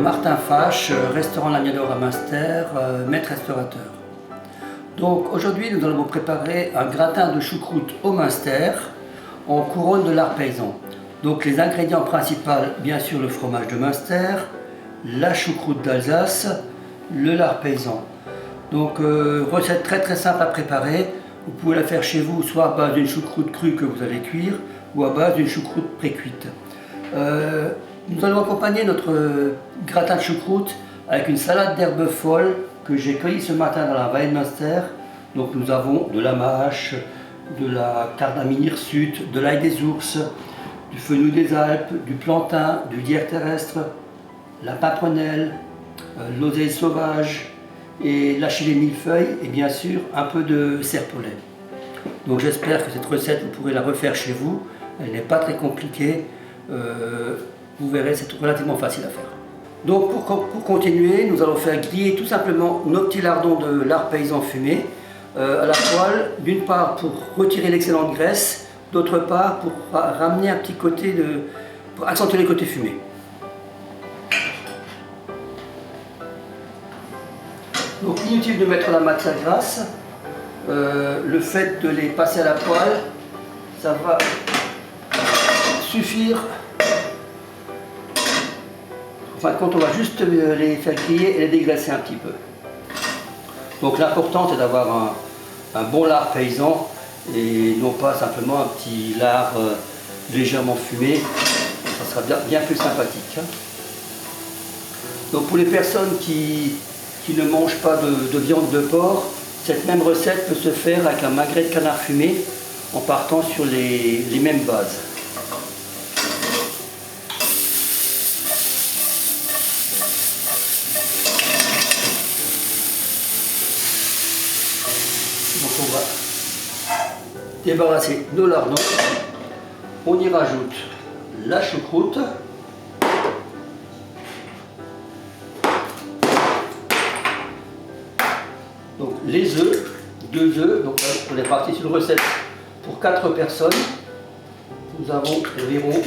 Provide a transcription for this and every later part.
Martin Fache, restaurant L'Agnador à Münster, maître restaurateur. Donc aujourd'hui nous allons vous préparer un gratin de choucroute au Münster en couronne de lard paysan. Donc les ingrédients principaux, bien sûr le fromage de Münster, la choucroute d'Alsace, le lard paysan. Donc recette très simple à préparer. Vous pouvez la faire chez vous soit à base d'une choucroute crue que vous allez cuire ou à base d'une choucroute pré-cuite. Nous allons accompagner notre gratin de choucroute avec une salade d'herbes folles que j'ai cueillie ce matin dans la vallée de Münster. Donc nous avons de la mâche, de la cardamine hirsute, de l'ail des ours, du fenouil des Alpes, du plantain, du lierre terrestre, la pimprenelle, l'oseille sauvage et la chili millefeuille et bien sûr un peu de serpolet. Donc j'espère que cette recette vous pourrez la refaire chez vous. Elle n'est pas très compliquée. Vous verrez, c'est relativement facile à faire. Donc pour continuer, nous allons faire griller tout simplement nos petits lardons de lard paysan fumé à la poêle, d'une part pour retirer l'excellente graisse, d'autre part pour ramener un petit côté pour accentuer les côtés fumés. Donc inutile de mettre la matière grasse, le fait de les passer à la poêle, ça va suffire. Enfin, quand on va juste les faire griller et les dégraisser un petit peu. Donc l'important c'est d'avoir un bon lard paysan et non pas simplement un petit lard légèrement fumé. Ça sera bien plus sympathique. Donc pour les personnes qui ne mangent pas de viande de porc, cette même recette peut se faire avec un magret de canard fumé en partant sur les mêmes bases. Donc on va débarrasser nos lardons, on y rajoute la choucroute, donc les œufs, 2 œufs, donc on est parti sur une recette pour 4 personnes. Nous avons environ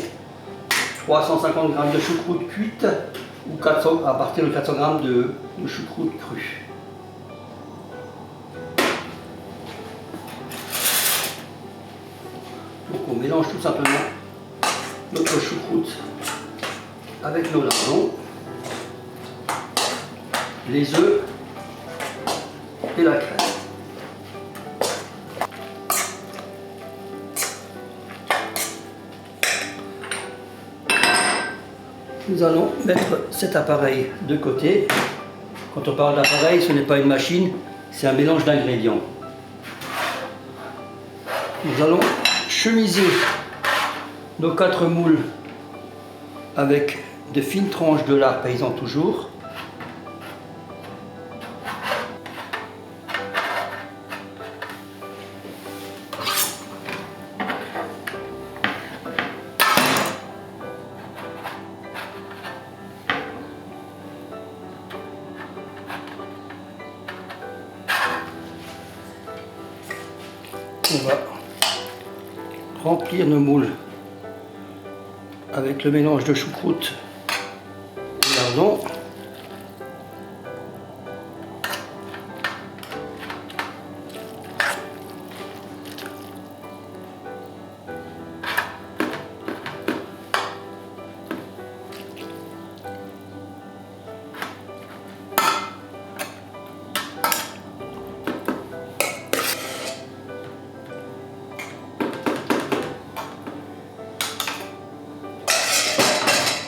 350 g de choucroute cuite ou à partir de 400 g de choucroute crue. Donc on mélange tout simplement notre choucroute avec nos lardons, les œufs et la crème. Nous allons mettre cet appareil de côté. Quand on parle d'appareil, ce n'est pas une machine, c'est un mélange d'ingrédients. Nous allons chemiser nos 4 moules avec de fines tranches de lard paysan toujours. On va remplir nos moules avec le mélange de choucroute et lardons.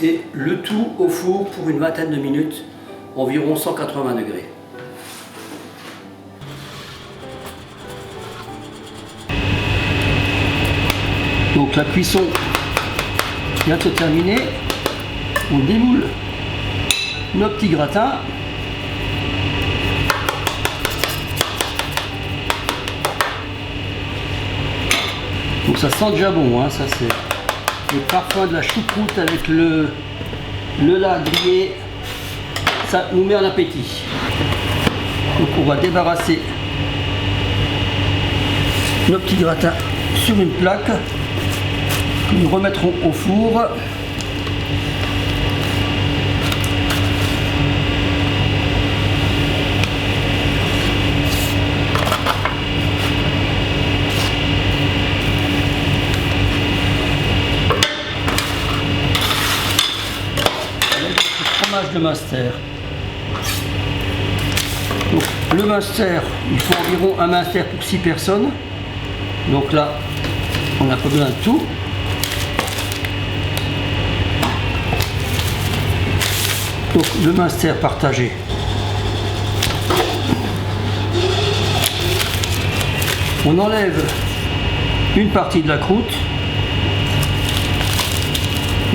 Et le tout au four pour une vingtaine de minutes, environ 180 degrés. Donc la cuisson vient de se terminer. On démoule nos petits gratins. Donc ça sent déjà bon, hein, ça c'est le parfum de la choucroute avec le lard grillé, ça nous met en appétit. Donc on va débarrasser nos petits gratins sur une plaque que nous remettrons au four. le Münster. Donc, le Münster, il faut environ un Münster pour 6 personnes. Donc là, on n'a pas besoin de tout. Donc le Münster partagé. On enlève une partie de la croûte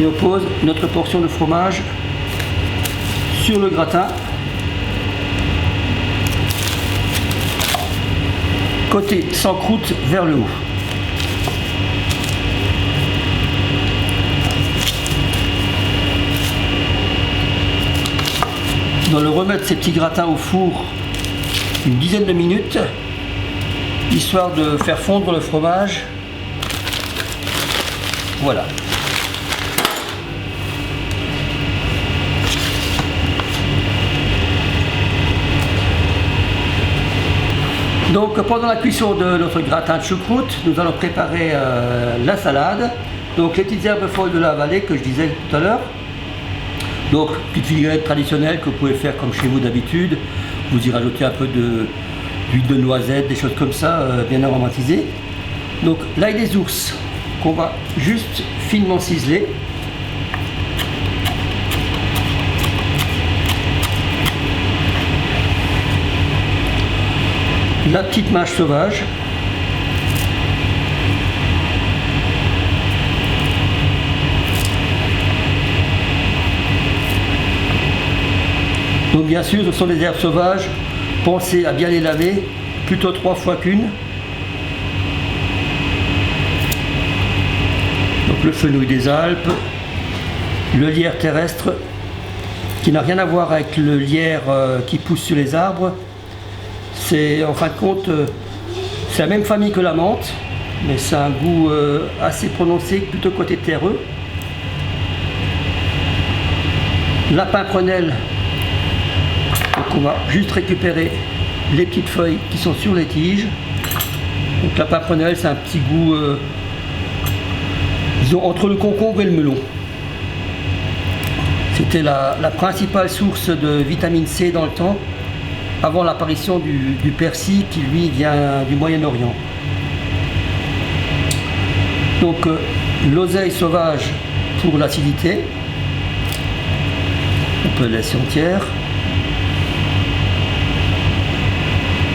et on pose notre portion de fromage sur le gratin. Côté sans croûte vers le haut. On va le remettre ces petits gratins au four une dizaine de minutes, histoire de faire fondre le fromage. Voilà. Donc pendant la cuisson de notre gratin de choucroute, nous allons préparer la salade. Donc les petites herbes folles de la vallée que je disais tout à l'heure. Donc petite vinaigrette traditionnelle que vous pouvez faire comme chez vous d'habitude. Vous y rajoutez un peu d'huile de noisette, des choses comme ça, bien aromatisées. Donc l'ail des ours qu'on va juste finement ciseler. La petite mâche sauvage. Donc bien sûr, ce sont des herbes sauvages. Pensez à bien les laver, plutôt 3 fois qu'une. Donc le fenouil des Alpes, le lierre terrestre, qui n'a rien à voir avec le lierre qui pousse sur les arbres. C'est en fin de compte, c'est la même famille que la menthe, mais c'est un goût assez prononcé, plutôt côté terreux. Lapin prunelle, donc on va juste récupérer les petites feuilles qui sont sur les tiges. Donc lapin prunelle, c'est un petit goût, disons, entre le concombre et le melon. C'était la principale source de vitamine C dans le temps, avant l'apparition du persil qui lui vient du Moyen-Orient. Donc l'oseille sauvage pour l'acidité, on peut la laisser entière.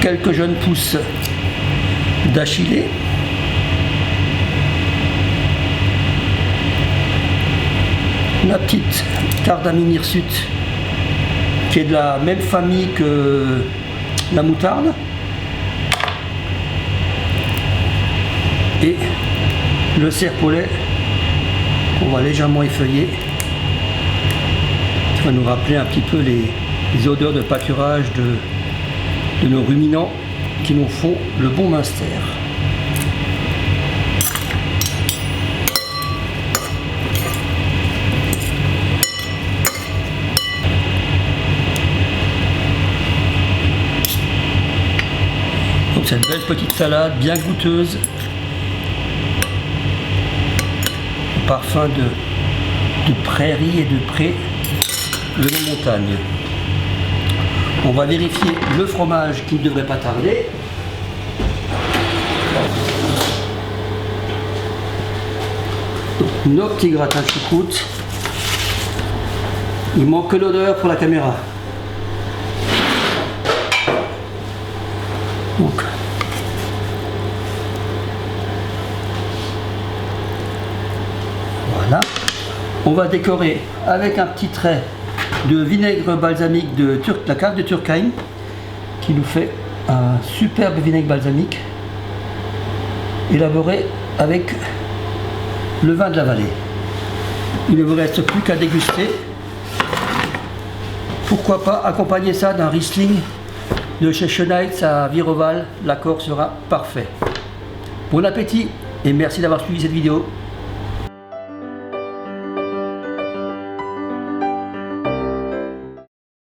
Quelques jeunes pousses d'achillée. La petite cardamine hirsute, qui est de la même famille que la moutarde, et le serpolet qu'on va légèrement effeuiller, qui va nous rappeler un petit peu les odeurs de pâturage de nos ruminants qui nous font le bon Münster. Cette belle petite salade bien goûteuse, au parfum de prairie et de prés de nos montagnes. On va vérifier le fromage qui ne devrait pas tarder. Donc, nos petits gratins de choucroute. Il manque que l'odeur pour la caméra. Donc, voilà. On va décorer avec un petit trait de vinaigre balsamique de la cave de Turckheim, qui nous fait un superbe vinaigre balsamique élaboré avec le vin de la vallée. Il ne vous reste plus qu'à déguster. Pourquoi pas accompagner ça d'un Riesling de chez Schönheitz à Viroval, l'accord sera parfait. Bon appétit et merci d'avoir suivi cette vidéo.